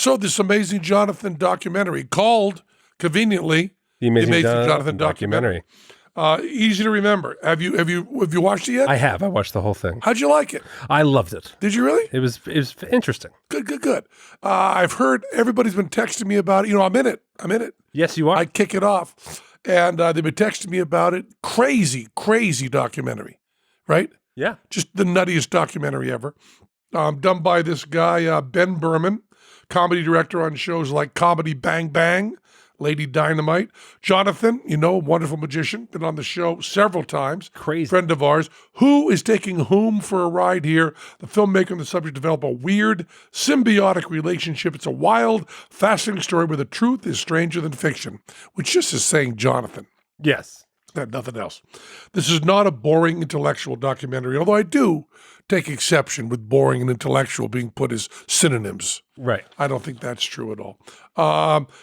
So this Amazing Jonathan documentary called, conveniently, The Amazing Jonathan documentary. Easy to remember. Have you watched it yet? I have. I watched the whole thing. How'd you like it? I loved it. Did you really? It was interesting. Good. I've heard everybody's been texting me about it. You know, I'm in it. Yes, you are. I kick it off. And they've been texting me about it. Crazy documentary, right? Yeah. Just the nuttiest documentary ever. Done by this guy, Ben Berman, comedy director on shows like Comedy Bang Bang, Lady Dynamite. Jonathan, wonderful magician, been on the show several times. Crazy. Friend of ours. Who is taking whom for a ride here? The filmmaker and the subject develop a weird, symbiotic relationship. It's a wild, fascinating story where the truth is stranger than fiction, which just is saying Jonathan. Yes. Nothing else. This is not a boring intellectual documentary, although I do take exception with boring and intellectual being put as synonyms. Right. I don't think that's true at all.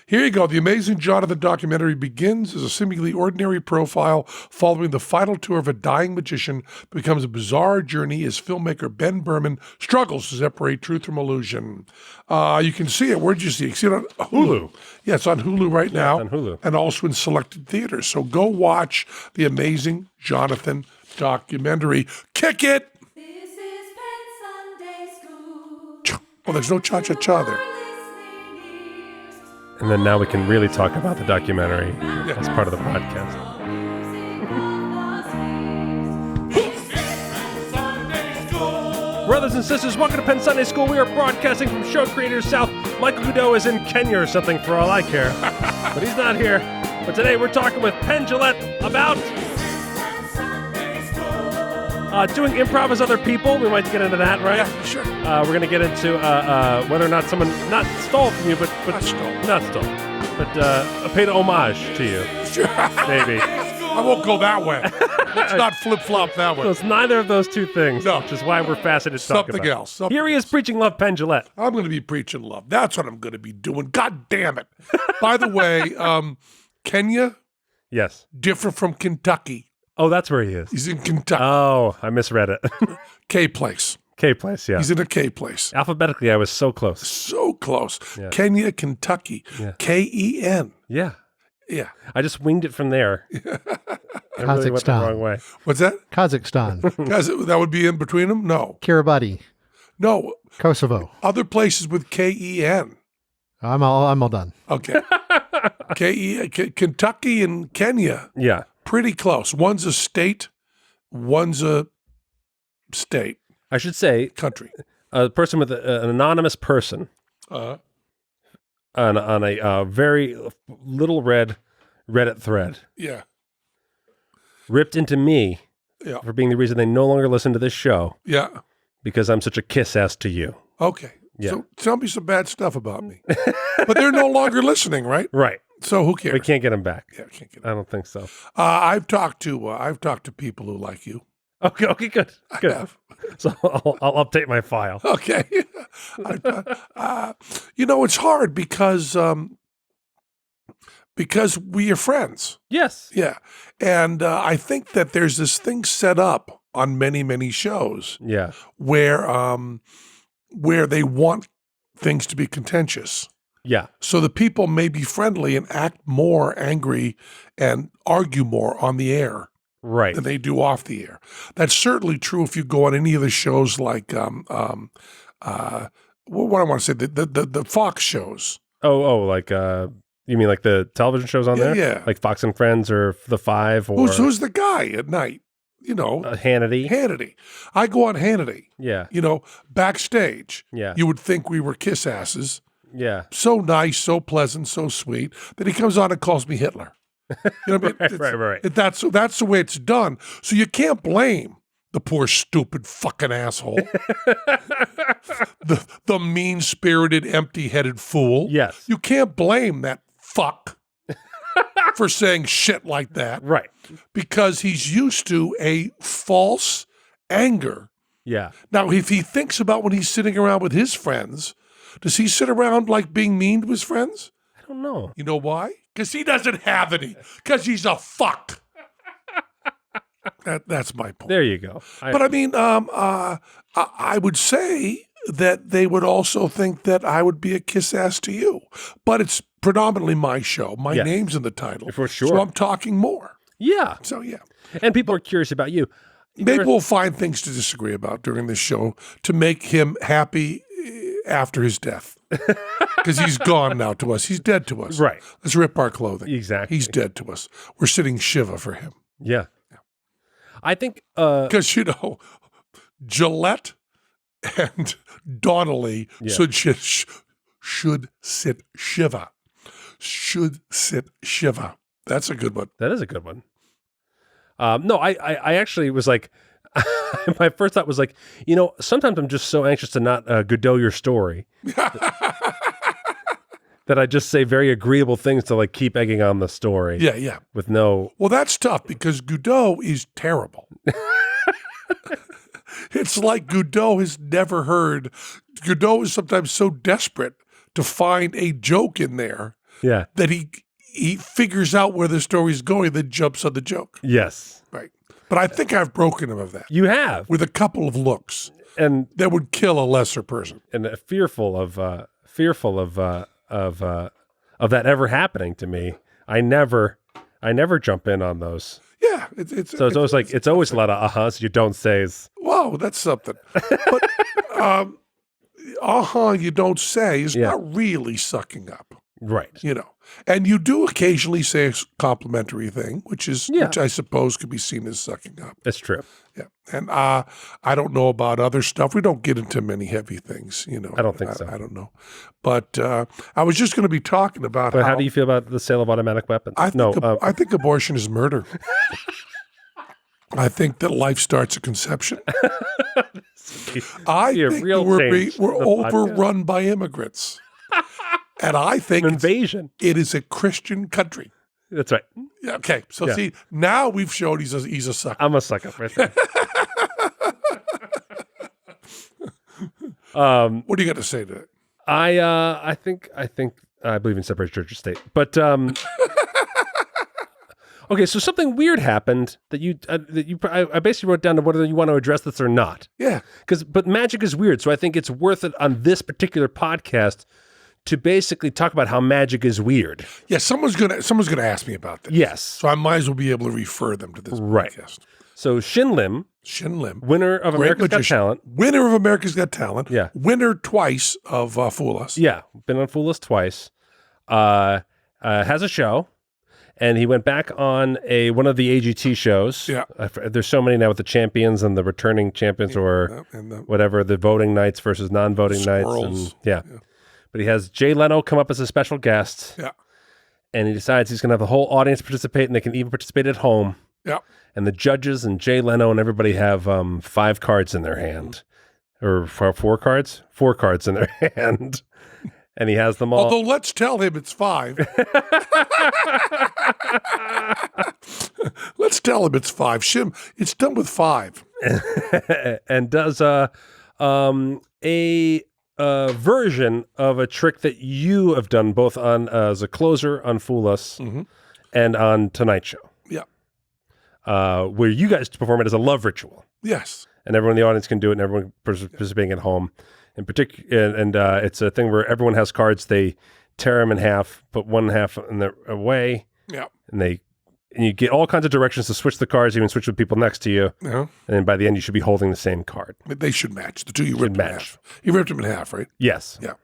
Here you go. The Amazing Jonathan documentary begins as a seemingly ordinary profile following the final tour of a dying magician, becomes a bizarre journey as filmmaker Ben Berman struggles to separate truth from illusion. You can see it. Where'd you see it? You see it on Hulu. Yeah, it's on Hulu right now. It's on Hulu. And also in selected theaters. So go watch The Amazing Jonathan documentary. Kick it! This is Penn Sunday School. Oh, there's no cha-cha-cha there. And then now we can really talk about the documentary as part of the podcast. Brothers and sisters, welcome to Penn Sunday School. We are broadcasting from Show Creators South. Michael Goudeau is in Kenya or something for all I care. But he's not here. But today we're talking with Penn Gillette about doing improv as other people. We might get into that, right? Yeah, sure. We're going to get into whether or not someone not stole from you, but not stole, but paid homage to you. Sure. Maybe. I won't go that way. Let's not flip-flop that way. So it's neither of those two things, No. which is why we're fascinated to talk Something about. else. Here he is preaching love, Penn Gillette. I'm going to be preaching love. That's what I'm going to be doing. God damn it. By the way, Kenya, Yes. different from Kentucky. Oh, that's where he is. He's in Kentucky. Oh, I misread it. K place. K place, yeah. He's in a K place. Alphabetically, I was so close. So close. Yeah. Kenya, Kentucky. Yeah. K-E-N. Yeah. Yeah. I just winged it from there. I really went the Kazakhstan. wrong way. What's that? Kazakhstan, Guys, that would be in between them? No. Kiribati, No. Kosovo. Other places with K-E-N. I'm all done. Okay. Kentucky and Kenya. Yeah. Pretty close. One's a state, one's a state, I should say, country. a person with an anonymous person on a very little red Reddit thread Yeah. ripped into me Yeah. for being the reason they no longer listen to this show Yeah. because I'm such a kiss ass to you. Okay. Yeah. So tell me some bad stuff about me. But they're no longer listening, right? Right. So who cares? We can't get them back. Yeah, can't get I don't think so. I've talked to people who like you. Okay, good. Good. have. So I'll update my file. Okay. It's hard because we are friends. Yes. Yeah. And I think that there's this thing set up on many, many shows Yeah. where they want things to be contentious. Yeah. So the people may be friendly and act more angry and argue more on the air Right. than they do off the air. That's certainly true if you go on any of the shows like what I want to say, the Fox shows. Oh, like you mean like the television shows on there? Yeah. Like Fox and Friends or The Five or Who's the guy at night? Hannity? Hannity. I go on Hannity. Yeah. Backstage. Yeah. You would think we were kiss asses. Yeah. So nice, so pleasant, so sweet. Then he comes on and calls me Hitler. You know what I mean? Right. That's the way it's done. So you can't blame the poor, stupid fucking asshole, the mean-spirited, empty-headed fool. Yes. You can't blame that fuck for saying shit like that. Right. Because he's used to a false anger. Yeah. Now, if he thinks about when he's sitting around with his friends, does he sit around like being mean to his friends? I don't know. You know why? Because he doesn't have any. Because he's a fuck. That's my point. There you go. But I mean, I would say that they would also think that I would be a kiss ass to you. But it's predominantly my show. My Yes. name's in the title. For sure. So I'm talking more. Yeah. So, yeah. And people are curious about you. Maybe we'll find things to disagree about during this show to make him happy after his death. Because he's gone now to us. He's dead to us. Right. Let's rip our clothing. Exactly. He's dead to us. We're sitting Shiva for him. Yeah. I think Because, Gillette and Donnelly should sit Shiva. Should sit Shiva. That's a good one. that is a good one. No, I actually was like, my first thought was like, sometimes I'm just so anxious to not Godot your story that I just say very agreeable things to like keep egging on the story. Yeah, yeah. With no. Well, that's tough because Godot is terrible. It's like Godot has never heard. Godot is sometimes so desperate to find a joke in there Yeah. that he figures out where the story's going, then jumps on the joke. Yes. Right. But I think I've broken him of that You have. with a couple of looks And that would kill a lesser person. fearful of that ever happening to me. I never jump in on those. Yeah. It's It's always a lot of ahas you don't says. Wow, that's something. But you don't say is not really sucking up. Right. And you do occasionally say a complimentary thing, which I suppose could be seen as sucking up. That's true. Yeah. And I don't know about other stuff. We don't get into many heavy things, I don't think so. I don't know. But I was just going to be talking about But how do you feel about the sale of automatic weapons? I think abortion is murder. I think that life starts at conception. I think we're overrun by immigrants. And I think an invasion. It is a Christian country. That's right. Yeah, okay, so see, now we've showed he's a sucker. I'm a sucker right there. What do you got to say to it? I think I believe in separate church and state. But okay, so something weird happened that I basically wrote down to whether you want to address this or not. Yeah. But magic is weird, so I think it's worth it on this particular podcast to basically talk about how magic is weird. Yeah, someone's gonna ask me about this. Yes. So I might as well be able to refer them to this podcast. So Shin Lim, winner of America's Got Talent. Winner of America's Got Talent. Yeah. Winner twice of Fool Us. Yeah, been on Fool Us twice. Has a show, and he went back on one of the AGT shows. Yeah. There's so many now with the champions and the returning champions or whatever, the voting nights versus non-voting nights. And, yeah. But he has Jay Leno come up as a special guest. Yeah. And he decides he's going to have the whole audience participate, and they can even participate at home. Yeah. And the judges and Jay Leno and everybody have 5 cards in their hand. Or 4 cards? 4 cards in their hand. And he has them all. Although let's tell him it's 5. Let's tell him it's 5. Shim, it's done with 5. And does a version of a trick that you have done both on as a closer on Fool Us and on Tonight Show. Yeah. Where you guys perform it as a love ritual. Yes. And everyone in the audience can do it, and everyone participating at home. In particular, and it's a thing where everyone has cards. They tear them in half, put one half in their away. Yeah. And you get all kinds of directions to switch the cards, even switch with people next to you. Yeah. And then by the end, you should be holding the same card. They should match. The two you ripped them in half. You ripped them in half, right? Yes. Yeah.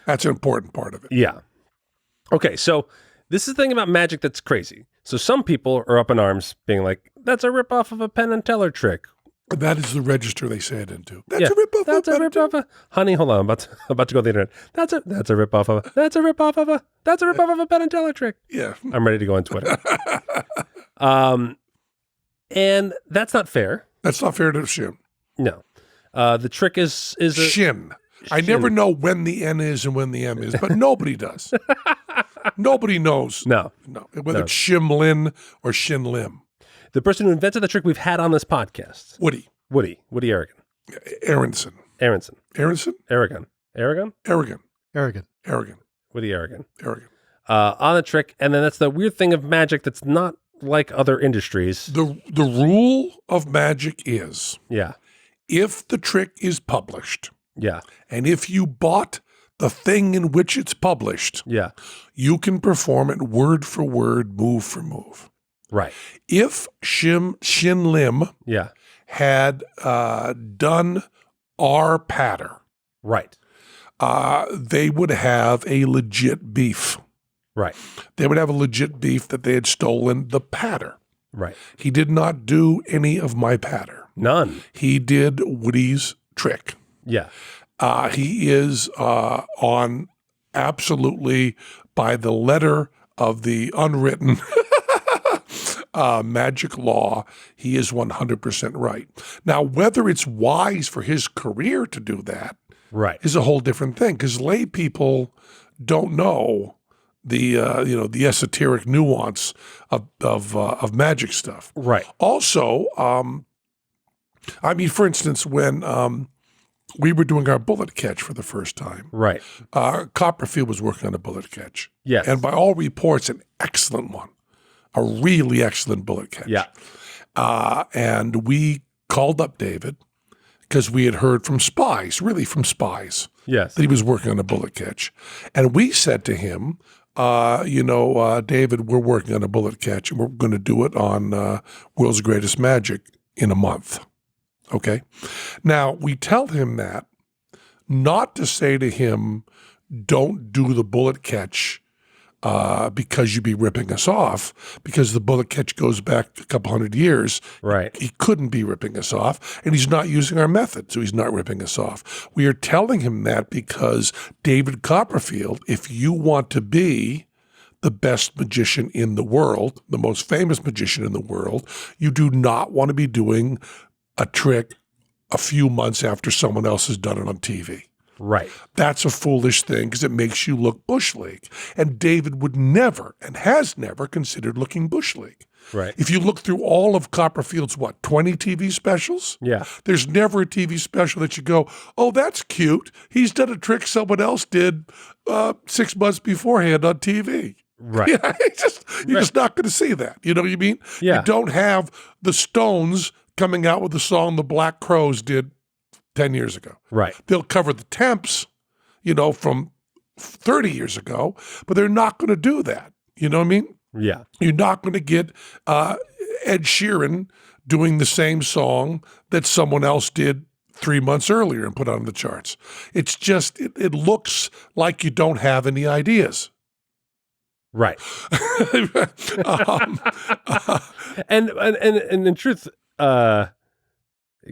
That's an important part of it. Yeah. Okay, so this is the thing about magic that's crazy. So some people are up in arms being like, that's a ripoff of a Penn and Teller trick. That is the register they say it into. That's Yeah, a ripoff. That's a ripoff of honey, hold on, I'm about to go to the internet. That's a ripoff of a Penn and Teller trick. Yeah. I'm ready to go on Twitter. And that's not fair. That's not fair to Shim. No. The trick is a Shin. I never know when the N is and when the M is, but nobody does. Nobody knows. No. Whether it's Shim Lin or Shin Lim. The person who invented the trick we've had on this podcast. Woody Aragon. Aronson. Aronson. Aragon. Woody Aragon. Aragon. On the trick, and then that's the weird thing of magic that's not like other industries. The rule of magic is Yeah. if the trick is published, Yeah. And if you bought the thing in which it's published, Yeah. you can perform it word for word, move for move. Right. If Shin Lim Yeah. had done our patter, Right. they would have a legit beef. Right. They would have a legit beef that they had stolen the patter. Right. He did not do any of my patter. None. He did Woody's trick. Yeah. He is on absolutely by the letter of the unwritten magic law. He is 100% right. Now, whether it's wise for his career to do that Right. is a whole different thing, because lay people don't know the the esoteric nuance of magic stuff. Right. Also, I mean, for instance, when we were doing our bullet catch for the first time, Right. Copperfield was working on a bullet catch. Yes. And by all reports, an excellent one, a really excellent bullet catch. Yeah. And we called up David because we had heard from spies, really from spies, Yes. that he was working on a bullet catch. And we said to him, David, we're working on a bullet catch and we're going to do it on World's Greatest Magic in a month. Okay. Now, we tell him that not to say to him, don't do the bullet catch because you'd be ripping us off, because the bullet catch goes back a couple hundred years. Right. He couldn't be ripping us off, and he's not using our method, so he's not ripping us off. We are telling him that because David Copperfield, if you want to be the best magician in the world, the most famous magician in the world, you do not want to be doing a trick a few months after someone else has done it on TV. Right. That's a foolish thing because it makes you look Bush League. And David would never and has never considered looking Bush League. Right. If you look through all of Copperfield's, 20 TV specials? Yeah. There's never a TV special that you go, oh, that's cute. He's done a trick someone else did 6 months beforehand on TV. Right. Yeah, you're just not going to see that. You know what I mean? Yeah. You don't have the Stones coming out with the song the Black Crowes did 10 years ago. Right. They'll cover the Temps, from 30 years ago, but they're not going to do that. You know what I mean? Yeah. You're not going to get Ed Sheeran doing the same song that someone else did 3 months earlier and put on the charts. It's just, it looks like you don't have any ideas. Right. And in truth,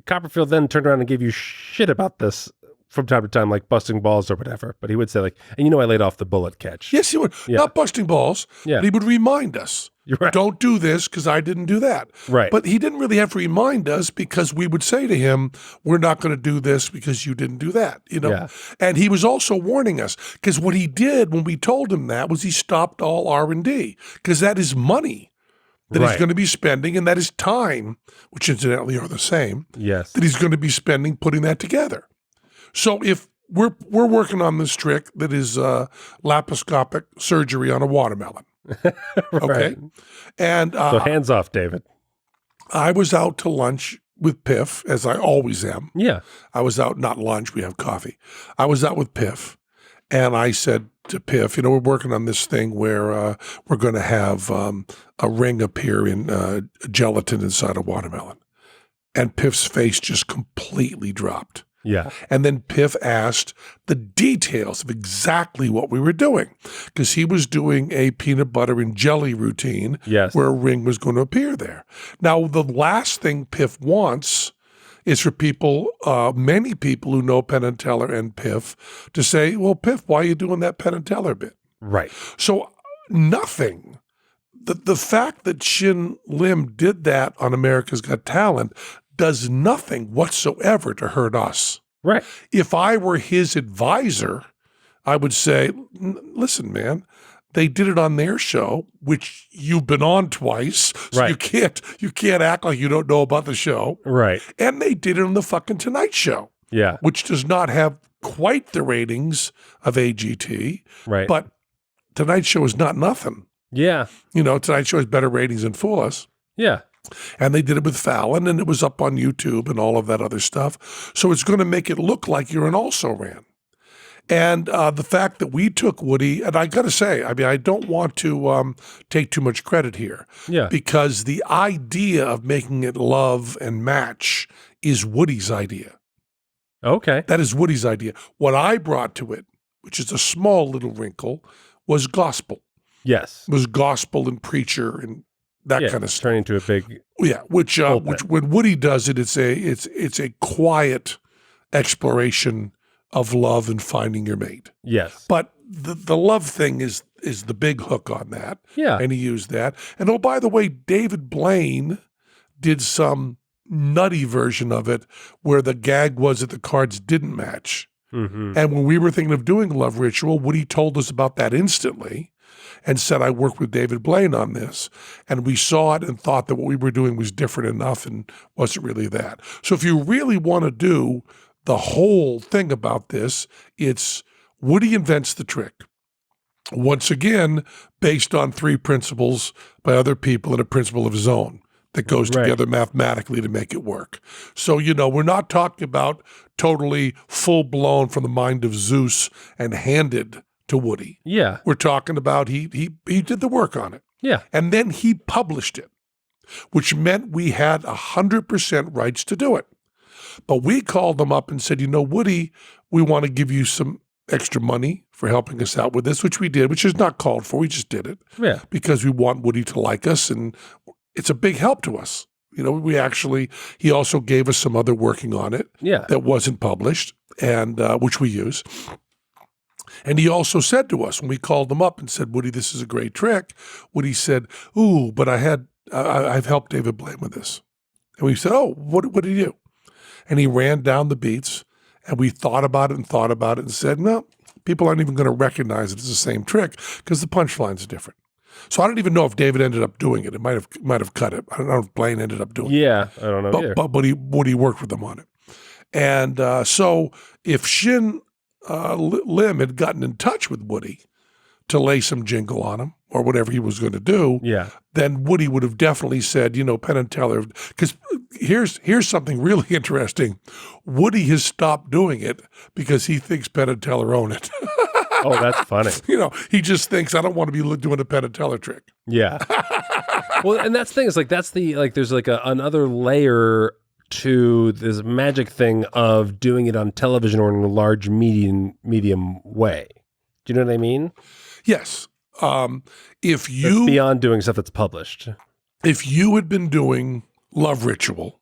Copperfield then turned around and gave you shit about this from time to time, like busting balls or whatever. But he would say, and I laid off the bullet catch. Yes, he would. Yeah. Not busting balls, Yeah. but he would remind us. You're right. Don't do this because I didn't do that. Right. But he didn't really have to remind us because we would say to him, we're not going to do this because you didn't do that, Yeah. And he was also warning us because what he did when we told him that was he stopped all R&D because that is money that he's Right. going to be spending, and that is time, which incidentally are the same, Yes. that he's going to be spending putting that together. So if we're working on this trick that is laparoscopic surgery on a watermelon, okay? Right. And So hands off, David. I was out to lunch with Piff, as I always am. Yeah. I was out, not lunch, we have coffee. I was out with Piff, and I said to Piff, we're working on this thing where we're going to have a ring appear in gelatin inside a watermelon. And Piff's face just completely dropped. Yeah. And then Piff asked the details of exactly what we were doing because he was doing a peanut butter and jelly routine Yes. where a ring was going to appear there. Now, the last thing Piff wants is for people, many people who know Penn and Teller and Piff, to say, well, Piff, why are you doing that Penn and Teller bit? Right. So nothing. The fact that Shin Lim did that on America's Got Talent does nothing whatsoever to hurt us. Right. If I were his advisor, I would say, listen, man, they did it on their show, which you've been on twice. So Right. you can't act like you don't know about the show. Right. And they did it on the fucking Tonight Show, Yeah. which does not have quite the ratings of AGT, Right. but Tonight Show is not nothing. yeah. Tonight Show has better ratings than Fool Us. Yeah. And they did it with Fallon, and it was up on YouTube and all of that other stuff. So it's going to make it look like you're an also-ran. And the fact that we took Woody, and I got to say, I mean, I don't want to take too much credit here. Yeah. Because the idea of making it love and match is Woody's idea. Okay. That is Woody's idea. What I brought to it, which is a small little wrinkle, was gospel. Yes. Was gospel and preacher and that kind of stuff. Turning into a big. Yeah, which when Woody does it, it's a quiet exploration of love and finding your mate. Yes. But the love thing is the big hook on that. Yeah. And he used that. And oh, by the way, David Blaine did some nutty version of it where the gag was that the cards didn't match. Mm-hmm. And when we were thinking of doing Love Ritual, Woody told us about that instantly and said, I worked with David Blaine on this. And we saw it and thought that what we were doing was different enough and wasn't really that. So if you really want to do the whole thing about this, it's Woody invents the trick. Once again, based on 3 principles by other people and a principle of his own that goes together mathematically to make it work. So, we're not talking about totally full-blown from the mind of Zeus and handed to Woody. Yeah. We're talking about he did the work on it. Yeah. And then he published it, which meant we had 100% rights to do it. But we called them up and said, Woody, we want to give you some extra money for helping us out with this, which we did, which is not called for. We just did it. Yeah. Because we want Woody to like us, and it's a big help to us. He also gave us some other working on it that wasn't published, and which we use. And he also said to us when we called him up and said, Woody, this is a great trick. Woody said, ooh, but I've helped David Blaine with this. And we said, oh, what did he do? And he ran down the beats, and we thought about it and said, no, people aren't even going to recognize it as the same trick because the punchlines are different. So I don't even know if David ended up doing it. It might have cut it. I don't know if Blaine ended up doing it. Yeah, I don't know either. But Woody worked with them on it. And so if Shin Lim had gotten in touch with Woody to lay some jingle on him or whatever he was going to do, then Woody would have definitely said, Penn and Teller, because here's something really interesting. Woody has stopped doing it because he thinks Penn and Teller own it. Oh, that's funny. He just thinks, I don't want to be doing a Penn and Teller trick. Yeah. Well, and that's the thing is there's another layer to this magic thing of doing it on television or in a large medium way. Do you know what I mean? Yes. That's beyond doing stuff that's published. If you had been doing Love Ritual,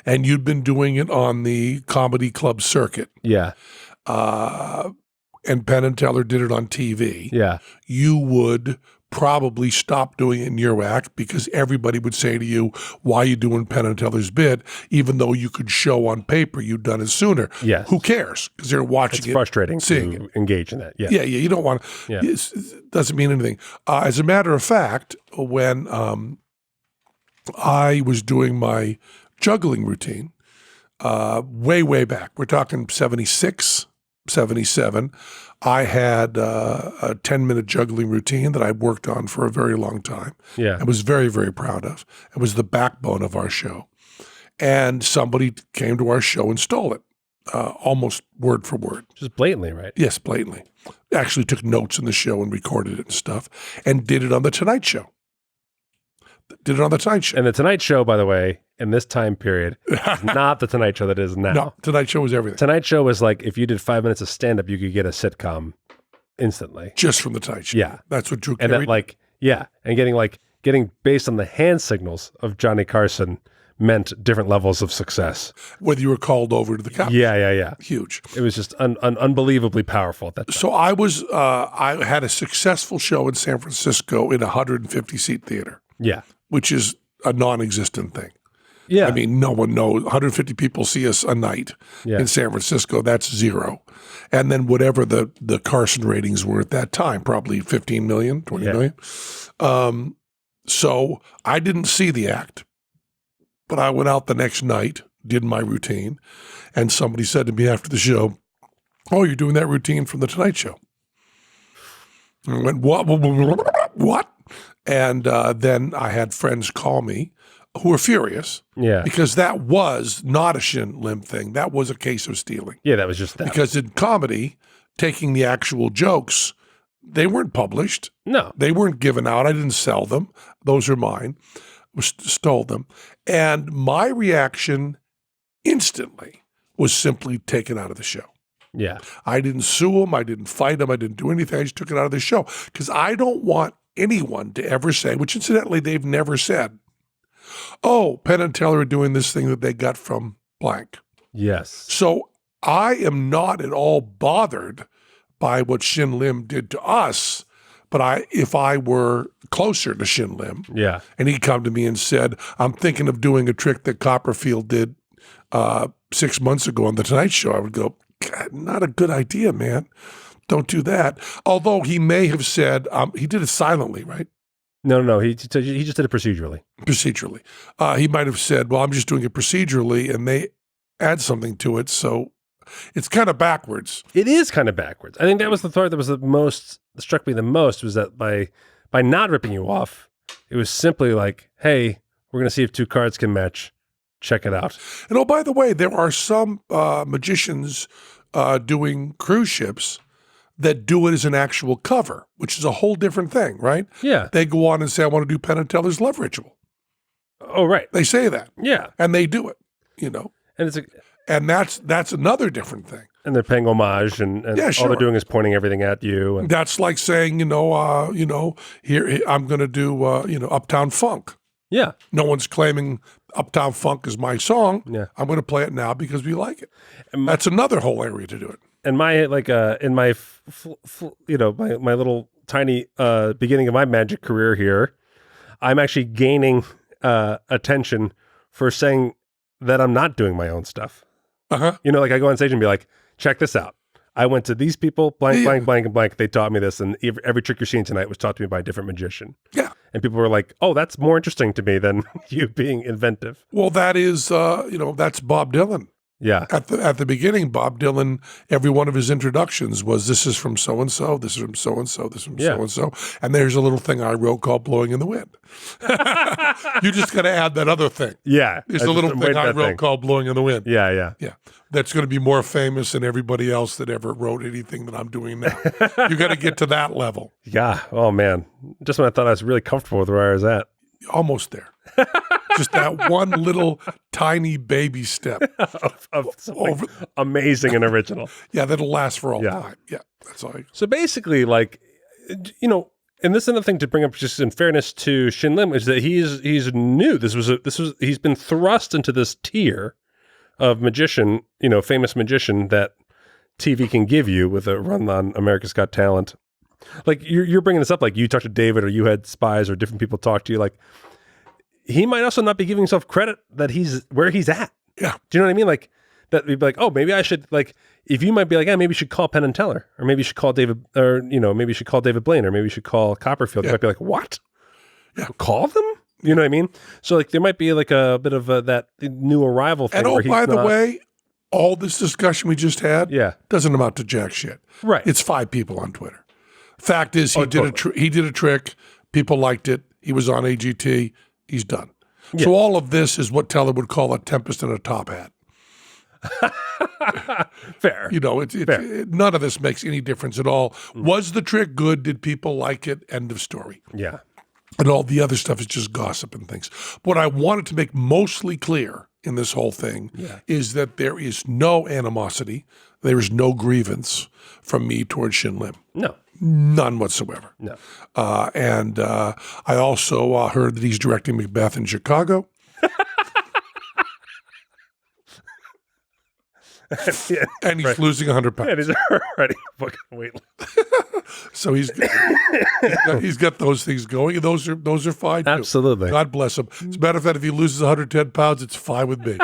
and you'd been doing it on the comedy club circuit, and Penn and Teller did it on TV, you would probably stop doing it in your act because everybody would say to you, why are you doing Penn and Teller's bit, even though you could show on paper you'd done it sooner. Yes. Who cares? Because they're watching it's frustrating seeing to it. engage in that. Yeah. Yeah, you don't want to. Yeah. It doesn't mean anything. As a matter of fact, when I was doing my juggling routine, way back, we're talking 76, 77, I had a 10-minute juggling routine that I worked on for a very long time. Yeah. I was very, very proud of. It was the backbone of our show. And somebody came to our show and stole it, almost word for word. Just blatantly, right? Yes, blatantly. Actually took notes in the show and recorded it and stuff, and did it on The Tonight Show. Did it on The Tonight Show. And The Tonight Show, by the way, in this time period, is not The Tonight Show that is now. No, Tonight Show was everything. Tonight Show was like, if you did 5 minutes of stand-up, you could get a sitcom instantly. Just from The Tonight Show. Yeah. That's what Drew and carried. And getting based on the hand signals of Johnny Carson meant different levels of success. Whether you were called over to the couch. Yeah. Huge. It was just unbelievably powerful at that time. So I had a successful show in San Francisco in a 150-seat theater. Yeah. Which is a non-existent thing. Yeah. I mean, no one knows. 150 people see us a night in San Francisco. That's zero. And then whatever the Carson ratings were at that time, probably 15 million, 20 million. So I didn't see the act, but I went out the next night, did my routine, and somebody said to me after the show, oh, you're doing that routine from The Tonight Show. And I went, what? And then I had friends call me who were furious Yeah. because that was not a Shin Lim thing. That was a case of stealing. Yeah, that was just that. Because in comedy, taking the actual jokes, they weren't published. No. They weren't given out. I didn't sell them. Those are mine. Stole them. And my reaction instantly was simply taken out of the show. Yeah. I didn't sue him. I didn't fight him. I didn't do anything. I just took it out of the show because I don't want anyone to ever say, which incidentally they've never said, oh, Penn and Teller are doing this thing that they got from blank. Yes. So I am not at all bothered by what Shin Lim did to us, but if I were closer to Shin Lim, Yeah. and he'd come to me and said, I'm thinking of doing a trick that Copperfield did 6 months ago on The Tonight Show, I would go, God, not a good idea, man. Don't do that. Although he may have said, he did it silently, right? No. He just did it procedurally. Procedurally. He might have said, well, I'm just doing it procedurally, and they add something to it. So it's kind of backwards. It is kind of backwards. I think that was the part that was that struck me the most was that by not ripping you off, it was simply like, hey, we're going to see if two cards can match. Check it out. And oh, by the way, there are some magicians doing cruise ships that do it as an actual cover, which is a whole different thing, right? Yeah. They go on and say, I want to do Penn and Teller's Love Ritual. Oh, right. They say that. Yeah. And they do it, you know. And And that's another different thing. and they're paying homage, and Yeah, all sure. they're doing is pointing everything at you. And That's like saying, here I'm going to do, Uptown Funk. yeah. No one's claiming Uptown Funk is my song. Yeah. I'm going to play it now because we like it. And That's another whole area to do it. and my in my my little tiny beginning of my magic career here, I'm actually gaining attention for saying that I'm not doing my own stuff. Uh-huh. Like I go on stage and be like, check this out. I went to these people, blank, Yeah. blank, blank, and blank. They taught me this, and every trick you're seeing tonight was taught to me by a different magician. Yeah. And people were like, oh, that's more interesting to me than you being inventive. Well, that is, that's Bob Dylan. Yeah. At the beginning, Bob Dylan, every one of his introductions was, this is from so-and-so, this is from so-and-so, this is from Yeah. so-and-so. And there's a little thing I wrote called Blowing in the Wind. You just got to add that other thing. Yeah. There's I a just little wait thing I that wrote thing. called Blowing in the Wind. Yeah, yeah. Yeah. That's going to be more famous than everybody else that ever wrote anything that I'm doing now. You got to get to that level. Yeah. Oh, man. Just when I thought I was really comfortable with where I was at. Almost there. Just that one little tiny baby step. of something Over- amazing and original. Yeah, that'll last for all Yeah. time. Yeah, that's all. So basically, and this is another thing to bring up, just in fairness to Shin Lim, is that he's new. He's been thrust into this tier of magician, famous magician that TV can give you with a run on America's Got Talent. Like you're bringing this up, like you talked to David, or you had spies, or different people talk to you. Like he might also not be giving himself credit that he's where he's at. Yeah. Do you know what I mean? Like that, we'd be like, oh, maybe I should, like, if you might be like, yeah, maybe you should call Penn and Teller, or maybe you should call David, or maybe you should call David Blaine, or maybe you should call Copperfield. You Yeah. might be like, what? Yeah. Call them? You know what I mean? So like there might be like a bit of that new arrival thing. And where he's by the not- way, all this discussion we just had Yeah. doesn't amount to jack shit. Right. It's 5 people on Twitter. Fact is, he Oh, did totally. he did a trick. People liked it. He was on AGT. He's done. Yeah. So all of this is what Teller would call a tempest in a top hat. Fair. None of this makes any difference at all. Was the trick good? Did people like it? End of story. Yeah. And all the other stuff is just gossip and things. What I wanted to make mostly clear in this whole thing is that there is no animosity. There is no grievance from me towards Shin Lim. No. None whatsoever. No. And I also heard that he's directing Macbeth in Chicago. Yeah. And he's losing 100 pounds. And he's already fucking weightless. So he's got those things going. And those are fine too. Absolutely. God bless him. As a matter of fact, if he loses 110 pounds, it's fine with me.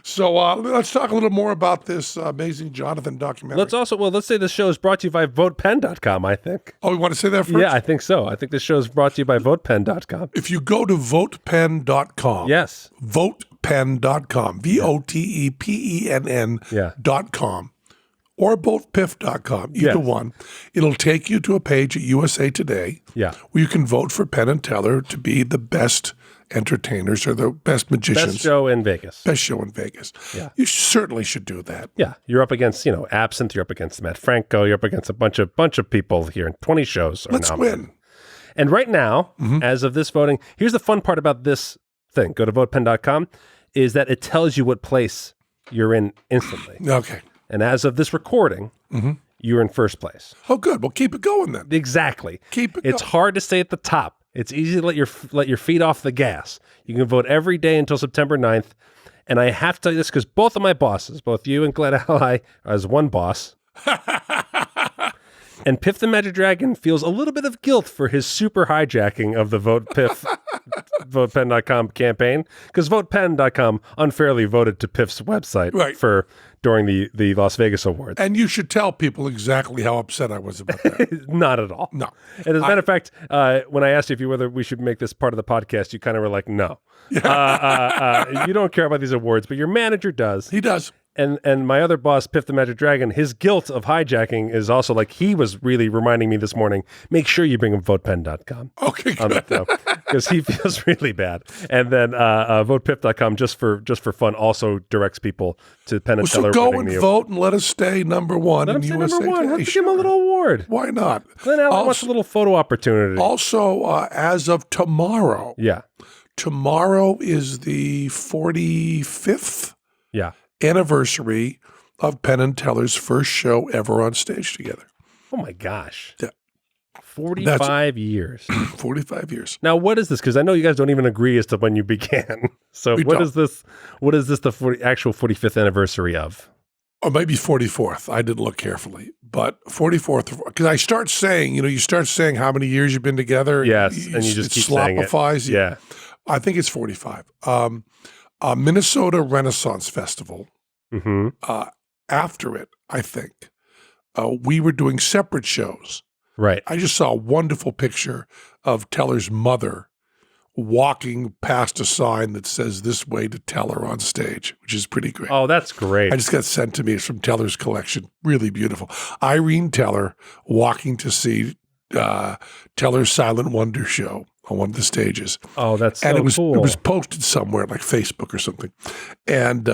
So let's talk a little more about this amazing Jonathan documentary. Let's say this show is brought to you by votepen.com, I think. Oh, we want to say that first? Yeah, I think so. I think this show is brought to you by votepen.com. If you go to votepen.com, Yes. votepen.com, VOTEPENN.com, or votepiff.com, either Yes. one. It'll take you to a page at USA Today Yeah. where you can vote for Penn and Teller to be the best entertainers or the best magicians. Best show in Vegas. Best show in Vegas. Yeah. You certainly should do that. Yeah. You're up against, Absinthe. You're up against Matt Franco. You're up against a bunch of people here. And 20 shows are Let's nominated. win. And right now, as of this voting, here's the fun part about this thing. Go to votepen.com, is that it tells you what place you're in instantly. Okay. And as of this recording, you're in first place. Oh, good. Well, keep it going then. Exactly. Keep it It's going. hard to stay at the top. It's easy to let your feet off the gas. You can vote every day until September 9th. And I have to tell you this because both of my bosses, both you and Glenn Ally, as one boss, and Piff the Magic Dragon feels a little bit of guilt for his super hijacking of the Vote Piff VotePen.com campaign, because VotePen.com unfairly voted to Piff's website Right. for during the Las Vegas Awards. And you should tell people exactly how upset I was about that. Not at all. No. And as a matter of fact, when I asked you whether we should make this part of the podcast, you kind of were like, no. You don't care about these awards, but your manager does. He does. And my other boss, Piff the Magic Dragon, his guilt of hijacking is also like, he was really reminding me this morning, make sure you bring him votepen.com. Okay, On good. because he feels really bad. And then votepiff.com, just for fun, also directs people to Penn and So Teller. go winning and the vote and let us stay number one Let in him say USA number one. Today. Let's give him a little award. Why not? Glenn Allen wants a little photo opportunity. Also, as of tomorrow, Yeah. tomorrow is the 45th Yeah. anniversary of Penn and Teller's first show ever on stage together. Oh my gosh. Yeah. 45 years. 45 years. Now, what is this? Because I know you guys don't even agree as to when you began. So We what don't. is this? What is this the actual 45th anniversary of? Or maybe 44th. I didn't look carefully. But 44th, because I start saying, you start saying how many years you've been together. Yes, and you just keep saying it. slopifies. Yeah. I think it's 45. Minnesota Renaissance Festival. Mm-hmm. After it, I think, we were doing separate shows. Right. I just saw a wonderful picture of Teller's mother walking past a sign that says "This way to Teller" on stage, which is pretty great. Oh, that's great. I just got sent to me. It's from Teller's collection. Really beautiful. Irene Teller walking to see Teller's Silent Wonder show on one of the stages. Oh, that's so And it was cool. posted somewhere like Facebook or something. And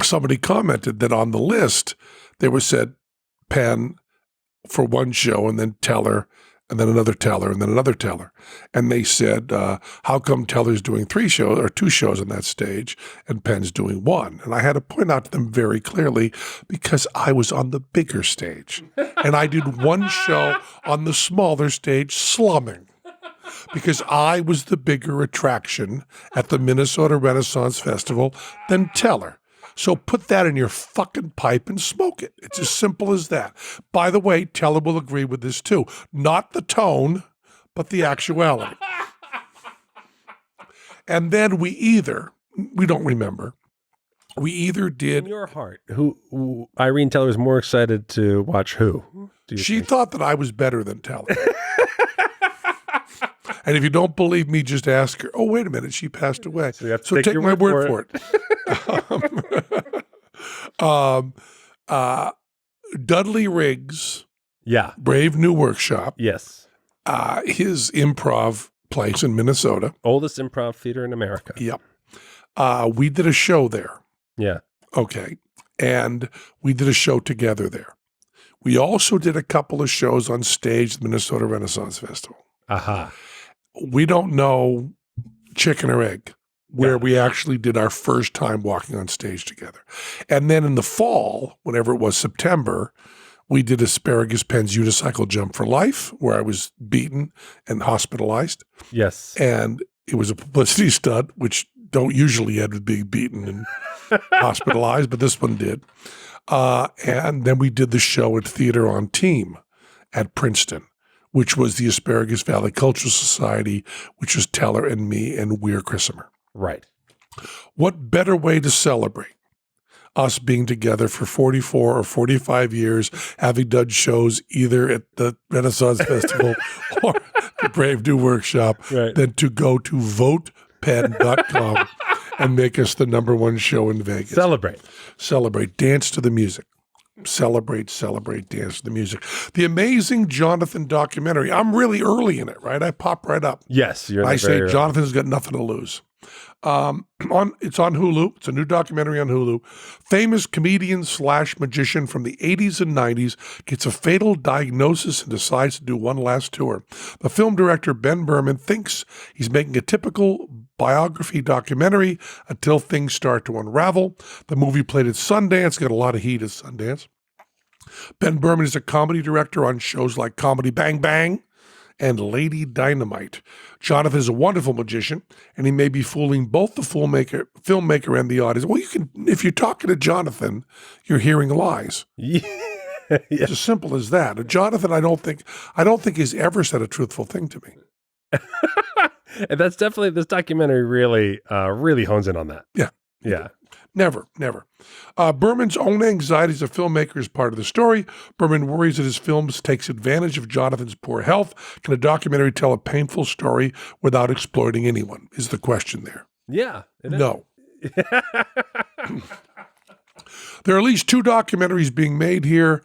somebody commented that on the list there was said Penn for one show, and then Teller, and then another Teller, and then another Teller. And they said, how come Teller's doing 3 shows or 2 shows on that stage and Penn's doing 1? And I had to point out to them very clearly, because I was on the bigger stage and I did 1 show on the smaller stage slumming, because I was the bigger attraction at the Minnesota Renaissance Festival than Teller. So put that in your fucking pipe and smoke it. It's as simple as that. By the way, Teller will agree with this too. Not the tone, but the actuality. And then we don't remember, we either In did, your heart, who Irene Teller is more excited to watch who? Do you she think? thought that I was better than Teller. And if you don't believe me, just ask her. Oh, wait a minute, she passed away. So you have to So take take your my word word for it. Dudley Riggs, Yeah. Brave New Workshop, Yes. his improv place in Minnesota. Oldest improv theater in America. Yep. We did a show there. Yeah. Okay. And we did a show together there. We also did a couple of shows on stage at the Minnesota Renaissance Festival. Aha. We don't know chicken or egg where we actually did our first time walking on stage together. And then in the fall, whenever it was September, we did Asparagus Penn's Unicycle Jump for Life, where I was beaten and hospitalized. Yes. And it was a publicity stunt, which don't usually end with being beaten and hospitalized, but this one did. And then we did the show at Theater on Team at Princeton, which was the Asparagus Valley Cultural Society, which was Teller and me and Weir Christopher. Right. What better way to celebrate us being together for 44 or 45 years, having done shows either at the Renaissance Festival or the Brave New Workshop, Right. than to go to votepen.com and make us the #1 show in Vegas. Celebrate. Celebrate. Dance to the music. Celebrate, dance to the music. The Amazing Jonathan documentary. I'm really early in it, right? I pop right up. Yes, you're. I say Jonathan's got nothing to lose. It's on Hulu. It's a new documentary on Hulu. Famous comedian / magician from the 80s and 90s gets a fatal diagnosis and decides to do one last tour. The film director, Ben Berman, thinks he's making a typical biography documentary until things start to unravel. The movie played at Sundance, got a lot of heat at Sundance. Ben Berman is a comedy director on shows like Comedy Bang Bang and Lady Dynamite. Jonathan is a wonderful magician, and he may be fooling both the filmmaker and the audience. Well, if you're talking to Jonathan, you're hearing lies. Yeah. It's as simple as that. Jonathan, I don't think he's ever said a truthful thing to me. And that's definitely, this documentary really hones in on that. Yeah. Yeah. Never. Berman's own anxiety as a filmmaker is part of the story. Berman worries that his films takes advantage of Jonathan's poor health. Can a documentary tell a painful story without exploiting anyone, is the question there. Yeah. No. There are at least 2 documentaries being made here.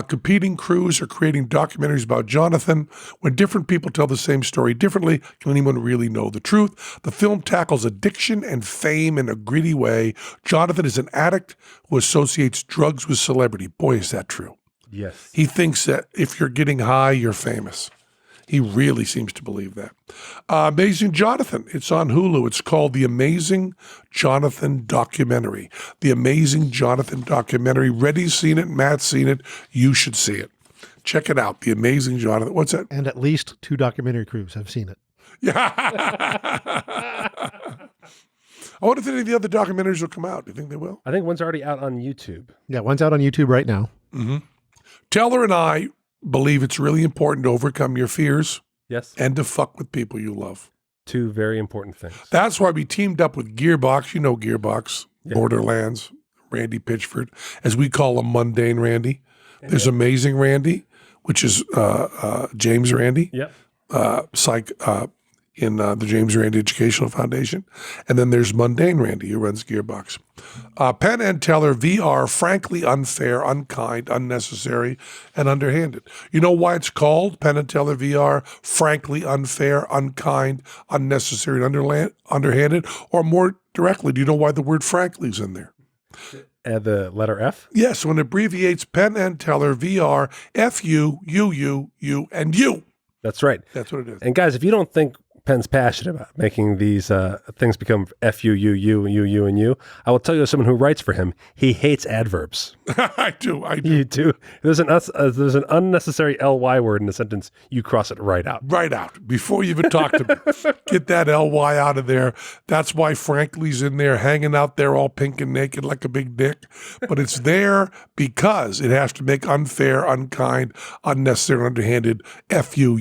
Competing crews are creating documentaries about Jonathan. When different people tell the same story differently, can anyone really know the truth? The film tackles addiction and fame in a gritty way. Jonathan is an addict who associates drugs with celebrity. Boy, is that true. Yes. He thinks that if you're getting high, you're famous. He really seems to believe that. Amazing Jonathan. It's on Hulu. It's called The Amazing Jonathan Documentary. The Amazing Jonathan Documentary. Reddy's seen it. Matt's seen it. You should see it. Check it out. The Amazing Jonathan. What's that? And at least 2 documentary crews have seen it. Yeah. I wonder if any of the other documentaries will come out. Do you think they will? I think one's already out on YouTube. Yeah, one's out on YouTube right now. Mm-hmm. Teller and I believe it's really important to overcome your fears. Yes. And to fuck with people you love. 2 very important things. That's why we teamed up with Gearbox. You know Gearbox, Yeah. Borderlands, Randy Pitchford, as we call him, Mundane Randy. There's Amazing Randy, which is James Randy, Yep. psych in the James Randy Educational Foundation. And then there's Mundane Randy, who runs Gearbox. Penn and Teller VR, frankly unfair, unkind, unnecessary, and underhanded. You know why it's called Penn and Teller VR, frankly unfair, unkind, unnecessary, and underhanded? Or more directly, do you know why the word frankly is in there? The letter F? Yes, so it abbreviates Penn and Teller VR, FU, and U. That's right. That's what it is. And guys, if you don't think Penn's passionate about making these things become F-U, U, and U, I will tell you as someone who writes for him, he hates adverbs. I do. You do. There's an unnecessary ly word in a sentence. You cross it right out. Right out. Before you even talk to me. Get that ly out of there. That's why Frankly's in there, hanging out there all pink and naked like a big dick. But it's there because it has to make unfair, unkind, unnecessary, underhanded F-U,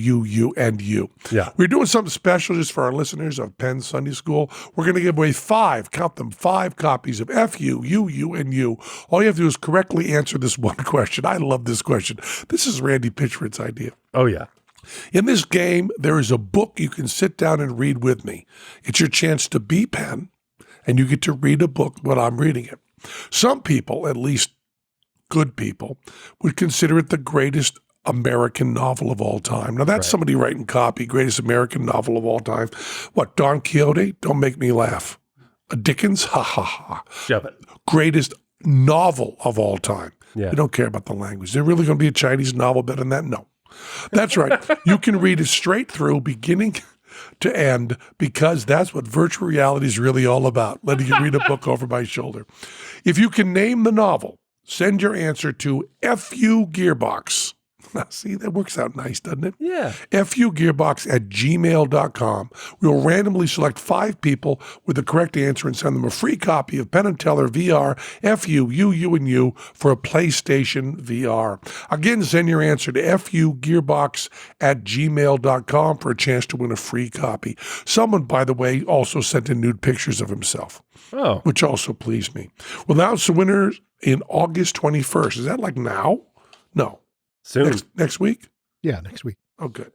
and U. Yeah. We're doing something special just for our listeners of Penn Sunday School. We're going to give away 5 copies of F-U, U, and U. All you have to do is correctly answer this one question. I love this question. This is Randy Pitchford's idea. Oh, yeah. In this game, there is a book you can sit down and read with me. It's your chance to be Penn, and you get to read a book when I'm reading it. Some people, at least good people, would consider it the greatest American novel of all time. Now, that's somebody writing copy, greatest American novel of all time. What, Don Quixote? Don't make me laugh. Dickens? Ha, ha, ha. Shove it. Greatest novel of all time. Yeah. We don't care about the language. Is there really going to be a Chinese novel better than that? No. That's right. You can read it straight through, beginning to end, because that's what virtual reality is really all about, letting you read a book over my shoulder. If you can name the novel, send your answer to FU Gearbox. See, that works out nice, doesn't it? Yeah. fugearbox@gmail.com. We will randomly select 5 people with the correct answer and send them a free copy of Penn and Teller VR, FU, U, and U for a PlayStation VR. Again, send your answer to fugearbox@gmail.com for a chance to win a free copy. Someone, by the way, also sent in nude pictures of himself, which also pleased me. We'll announce the winners in August 21st. Is that like now? No. Soon. Next week? Yeah, next week. Oh, good.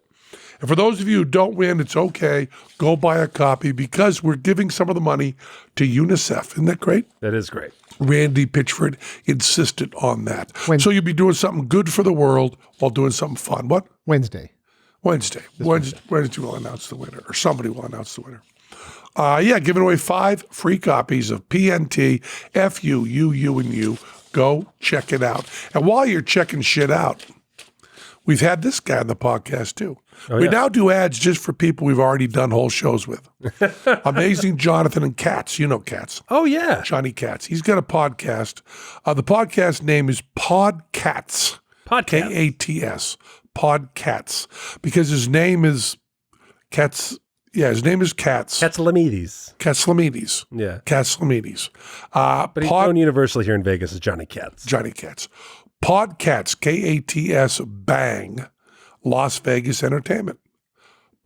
And for those of you who don't win, it's okay. Go buy a copy because we're giving some of the money to UNICEF. Isn't that great? That is great. Randy Pitchford insisted on that. When- So you'll be doing something good for the world while doing something fun. What? Wednesday. Wednesday we'll announce the winner, or somebody will announce the winner. Giving away 5 free copies of PNT, FU, UU, and U. Go check it out. And while you're checking shit out, we've had this guy on the podcast too. We now do ads just for people we've already done whole shows with. Amazing Jonathan and Katz. You know Katz. Oh, yeah. Johnny Katz. He's got a podcast. The podcast name is Podcats. Podcast. Kats. Podcats. Because his name is Katz. Yeah, his name is Katz. Katzlamides. Katzlamides. Yeah. Katzlamides. But he's known universally here in Vegas as Johnny Katz. Johnny Katz. Podcats, Kats, bang, Las Vegas Entertainment.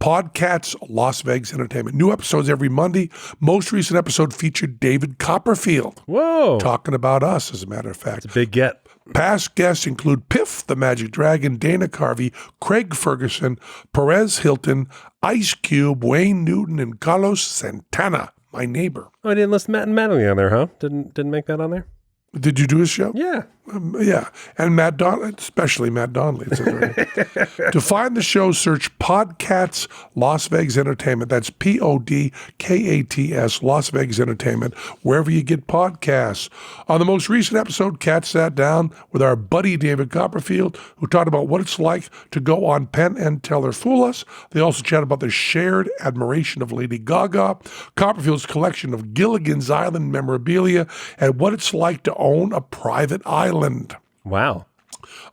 Podcats, Las Vegas Entertainment. New episodes every Monday. Most recent episode featured David Copperfield. Whoa. Talking about us, as a matter of fact. It's a big get. Past guests include Piff, the Magic Dragon, Dana Carvey, Craig Ferguson, Perez Hilton, Ice Cube, Wayne Newton, and Carlos Santana, my neighbor. Oh, I didn't list Matt and Madeline on there, huh? Didn't make that on there? Did you do his show? Yeah. Yeah. And Matt Donnelly, especially Matt Donnelly. It says right here. To find the show, search Podcats Las Vegas Entertainment. That's Podkats Las Vegas Entertainment, wherever you get podcasts. On the most recent episode, Kat sat down with our buddy David Copperfield, who talked about what it's like to go on Penn and Teller Fool Us. They also chatted about their shared admiration of Lady Gaga, Copperfield's collection of Gilligan's Island memorabilia, and what it's like to own a private island. Wow.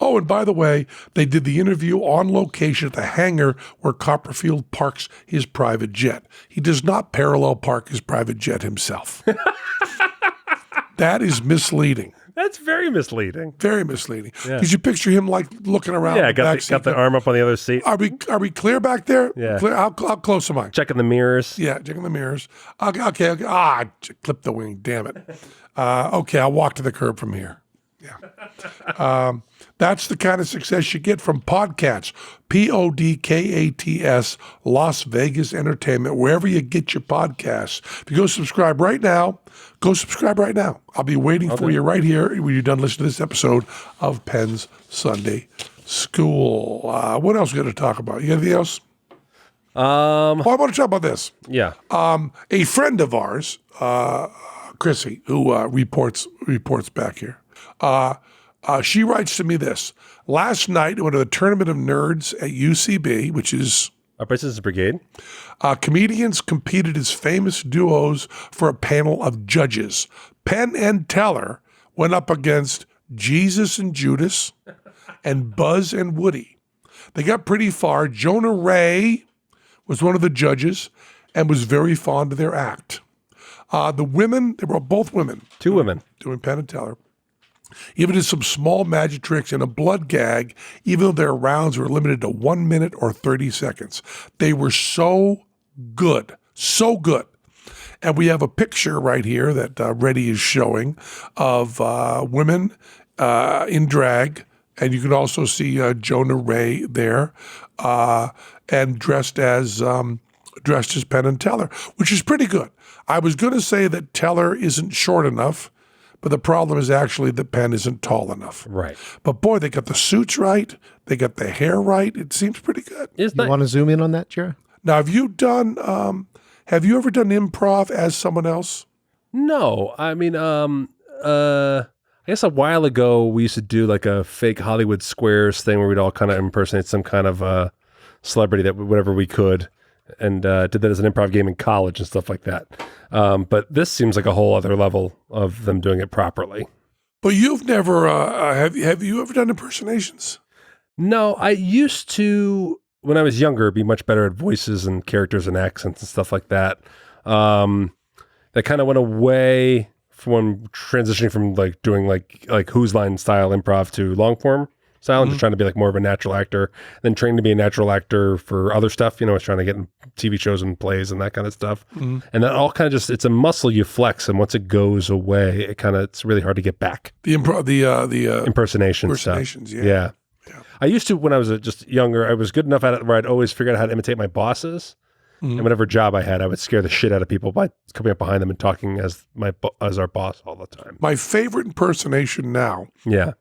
Oh, and by the way, they did the interview on location at the hangar where Copperfield parks his private jet. He does not parallel park his private jet himself. That is misleading. That's very misleading. Very misleading. Yeah. Did you picture him like looking around? Yeah, the back got the arm up on the other seat. Are we clear back there? Yeah. Clear? How close am I? Checking the mirrors. Yeah, checking the mirrors. Okay. Clip the wing. Damn it. Okay, I'll walk to the curb from here. Yeah. That's the kind of success you get from Podcats. Podkats Las Vegas Entertainment, wherever you get your podcasts. If you go subscribe right now, I'll be waiting for you right here when you're done listening to this episode of Penn's Sunday School. What else we got to talk about? You got anything else? I want to talk about this. Yeah. A friend of ours, Chrissy, who reports back here, she writes to me this. Last night, at a tournament of nerds at UCB, which is Our Princess Brigade. comedians competed as famous duos for a panel of judges. Penn and Teller went up against Jesus and Judas and Buzz and Woody. They got pretty far. Jonah Ray was one of the judges and was very fond of their act. The women, they were both women. Two women. Doing Penn and Teller. Even did some small magic tricks and a blood gag, even though their rounds were limited to 1 minute or 30 seconds. They were so good. So good. And we have a picture right here that Reddy is showing of women in drag. And you can also see Jonah Ray there and dressed as Penn and Teller, which is pretty good. I was going to say that Teller isn't short enough, but the problem is actually that Penn isn't tall enough. Right. But boy, they got the suits right. They got the hair right. It seems pretty good. It's You nice. want to zoom in on that, Jera? Now, have you ever done improv as someone else? No, I mean, I guess a while ago we used to do like a fake Hollywood Squares thing where we'd all kind of impersonate some kind of celebrity that whatever we could, and did that as an improv game in college and stuff like that. But this seems like a whole other level of them doing it properly. But you've never have you ever done impersonations? No, I used to, when I was younger, be much better at voices and characters and accents and stuff like that. That kind of went away from transitioning from like doing like Who's Line style improv to long form style and just trying to be like more of a natural actor, then training to be a natural actor for other stuff. You know, I was trying to get in TV shows and plays and that kind of stuff. And that all kind of just, it's a muscle you flex. And once it goes away, it's really hard to get back. The Impersonation impersonations, stuff. yeah. I used to, when I was just younger, I was good enough at it where I'd always figure out how to imitate my bosses. And whatever job I had, I would scare the shit out of people by coming up behind them and talking as our boss all the time. My favorite impersonation now Yeah.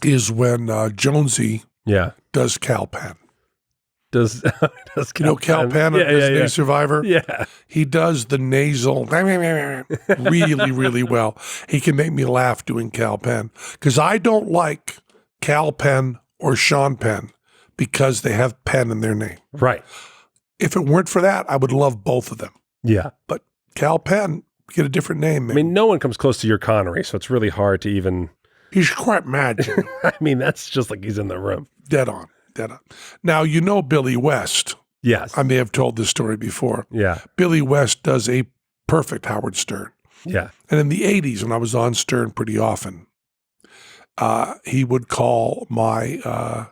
is when Jonesy Yeah. does Cal Penn. Does You know Cal Penn, Yeah, Designated Survivor? Yeah. He does the nasal really, really well. He can make me laugh doing Cal Penn because I don't like Cal Penn or Sean Penn because they have Penn in their name. Right. If it weren't for that, I would love both of them. Yeah. But Cal Penn, get a different name. I mean, no one comes close to your Connery, so it's really hard to even. He's quite mad. I mean, that's just like he's in the room. Dead on. Dead on. Now, you know Billy West. Yes. I may have told this story before. Yeah. Billy West does a perfect Howard Stern. Yeah. And in the 80s, when I was on Stern pretty often, he would call my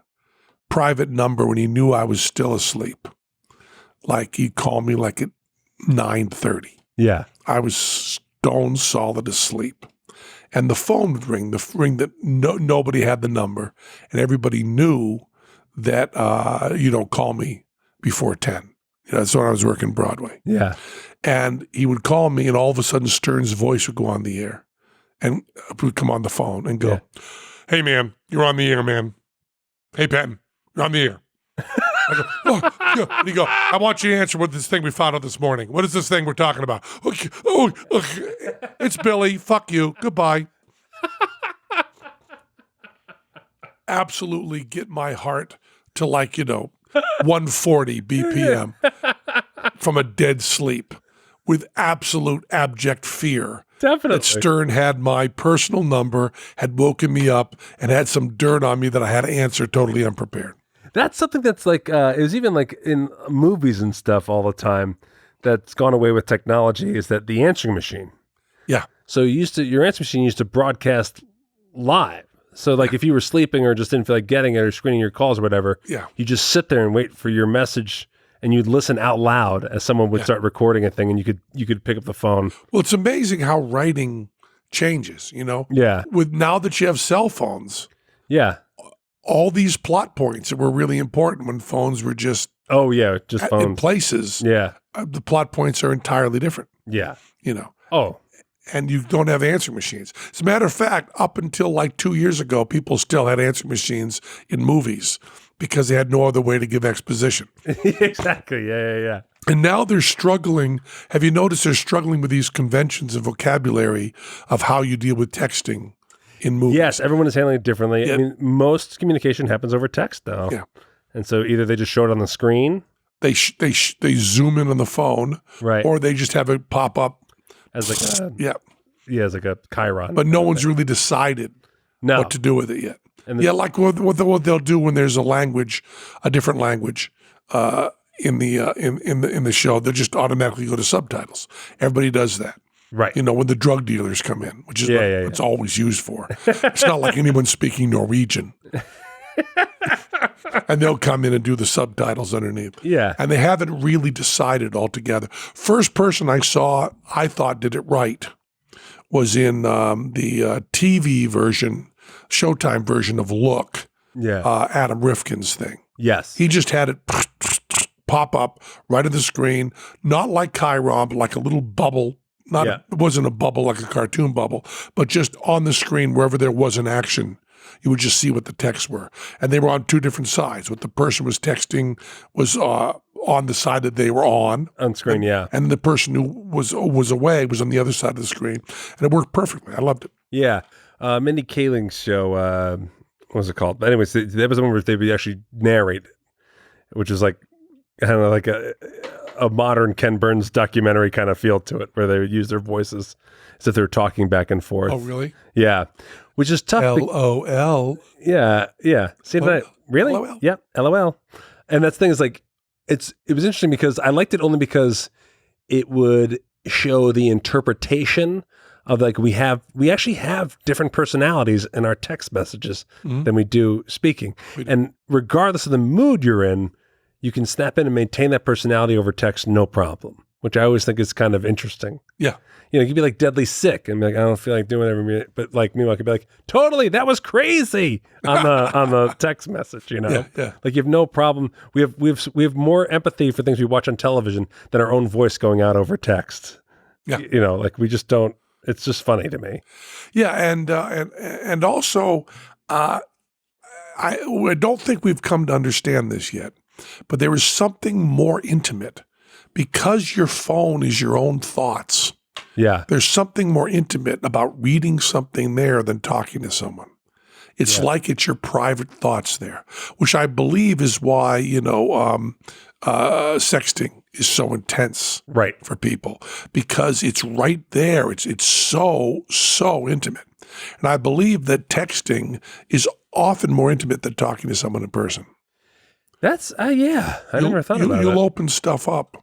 private number when he knew I was still asleep. Like he'd call me like at 9:30. Yeah. I was stone solid asleep. And the phone would ring, the ring that nobody had the number. And everybody knew that you don't call me before 10. That's when I was working Broadway. Yeah. And he would call me, and all of a sudden Stern's voice would go on the air. And would come on the phone and go, "Hey, man, you're on the air, man. Hey, Penn, you're on the air." I go, "Oh, yeah." And he go, "I want you to answer what this thing we found out this morning. What is this thing we're talking about?" "Okay, okay. It's Billy. Fuck you. Goodbye." Absolutely get my heart to 140 BPM from a dead sleep with absolute abject fear. Definitely. That Stern had my personal number, had woken me up, and had some dirt on me that I had to answer totally unprepared. That's something that's like, it was even like in movies and stuff all the time that's gone away with technology is that the answering machine. Yeah. So your answering machine used to broadcast live. So like if you were sleeping or just didn't feel like getting it or screening your calls or whatever, you just sit there and wait for your message and you'd listen out loud as someone would start recording a thing and you could pick up the phone. Well, it's amazing how writing changes, Yeah. With now that you have cell phones, Yeah. all these plot points that were really important when phones were just Oh yeah, just in phones. places. Yeah. The plot points are entirely different, Yeah. Oh. and you don't have answering machines. As a matter of fact, up until like 2 years ago, people still had answering machines in movies because they had no other way to give exposition. Exactly. Yeah. And now they're struggling. Have you noticed they're struggling with these conventions and vocabulary of how you deal with texting in movies? Yes, everyone is handling it differently. Yeah. I mean, most communication happens over text now. Yeah. And so either they just show it on the screen. They zoom in on the phone, Right. or they just have it pop up. As like a, Yeah, as like a chyron. but no one's really decided no. what to do with it yet. And Like what they'll do when there's a different language in the show, they'll just automatically go to subtitles. Everybody does that. Right. When the drug dealers come in, which is what it's always used for. It's not like anyone's speaking Norwegian. And they'll come in and do the subtitles underneath. Yeah. And they haven't really decided altogether. First person I saw, I thought did it right, was in the TV version, Showtime version of Look, Adam Rifkin's thing. Yes. He just had it pop up right on the screen, not like Chiron, but like a little bubble. It wasn't a bubble like a cartoon bubble, but just on the screen wherever there was an action, you would just see what the texts were. And they were on two different sides. What the person was texting was on the side that they were on. On screen, And the person who was away was on the other side of the screen. And it worked perfectly. I loved it. Yeah. Mindy Kaling's show, what was it called? But anyways, there was one where they would actually narrate, which is like kind of like a modern Ken Burns documentary kind of feel to it, where they would use their voices as if they were talking back and forth. Oh, really? Yeah. Which is tough. LOL. Yeah. See that? Really? LOL. Yeah. LOL. And that's the thing is like, it was interesting because I liked it only because it would show the interpretation of like, we actually have different personalities in our text messages than we do speaking. And regardless of the mood you're in, you can snap in and maintain that personality over text, no problem. which I always think is kind of interesting. Yeah. You know, you could be like deadly sick and be like, I don't feel like doing it every minute. But like meanwhile, I could be like, totally, that was crazy on the text message, you know? Yeah, yeah. Like you have no problem. We have more empathy for things we watch on television than our own voice going out over text. Yeah. You know, like we just don't, it's just funny to me. Yeah, and also, I don't think we've come to understand this yet, but there is something more intimate because your phone is your own thoughts. Yeah. There's something more intimate about reading something there than talking to someone. It's like it's your private thoughts there, which I believe is why, sexting is so intense Right. for people, because it's right there. It's so intimate. And I believe that texting is often more intimate than talking to someone in person. That's, yeah. I never thought about You'll it. open stuff up.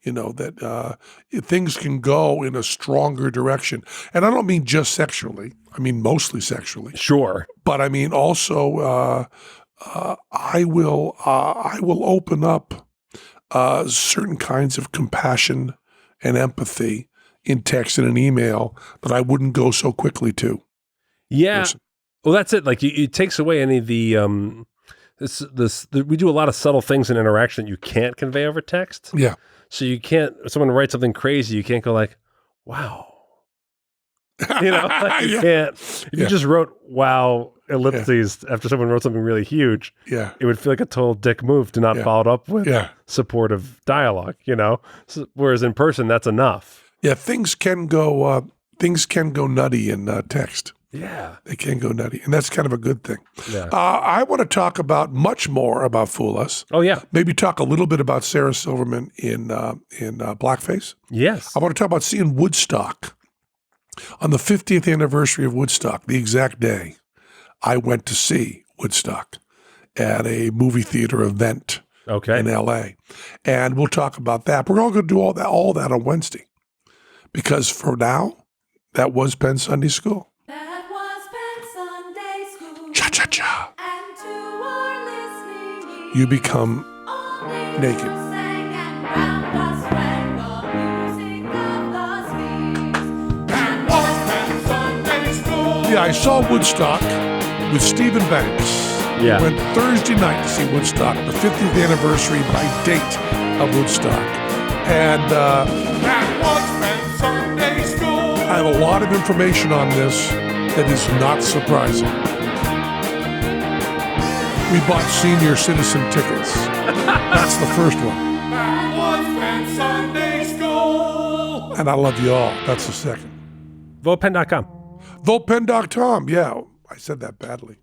That things can go in a stronger direction. And I don't mean just sexually. I mean mostly sexually. Sure. But I mean also I will open up certain kinds of compassion and empathy in text and an email that I wouldn't go so quickly to. Yeah. Person. Well, that's it. Like it takes away any of the, we do a lot of subtle things in interaction that you can't convey over text. Yeah. So you can't, if someone writes something crazy, you can't go like, wow. You know, like you can't, if you just wrote wow ellipses after someone wrote something really huge, it would feel like a total dick move to not follow it up with supportive dialogue, you know? So, whereas in person, that's enough. Yeah, things can go nutty in text. Yeah. They can go nutty, and that's kind of a good thing. Yeah. I want to talk about much more about Fool Us. Oh, yeah. Maybe talk a little bit about Sarah Silverman in Blackface. Yes. I want to talk about seeing Woodstock. On the 50th anniversary of Woodstock, the exact day, I went to see Woodstock at a movie theater event in L.A. And we'll talk about that. We're all going to do all that on Wednesday. Because for now, that was Penn Sunday School. That was Penn Sunday School. Cha-cha-cha. And to our listening ears, You become all nations naked. sang and round us rang the music of the spheres. That was Penn Sunday School. Yeah, I saw Woodstock with Stephen Banks. Yeah. Went Thursday night to see Woodstock, the 50th anniversary by date of Woodstock. And That was Penn Sunday School. I have a lot of information on this that is not surprising. We bought senior citizen tickets. That's the first one. That was Penn Sunday School. And I love you all. That's the second. VotePen.com. VotePen.com. Yeah, I said that badly.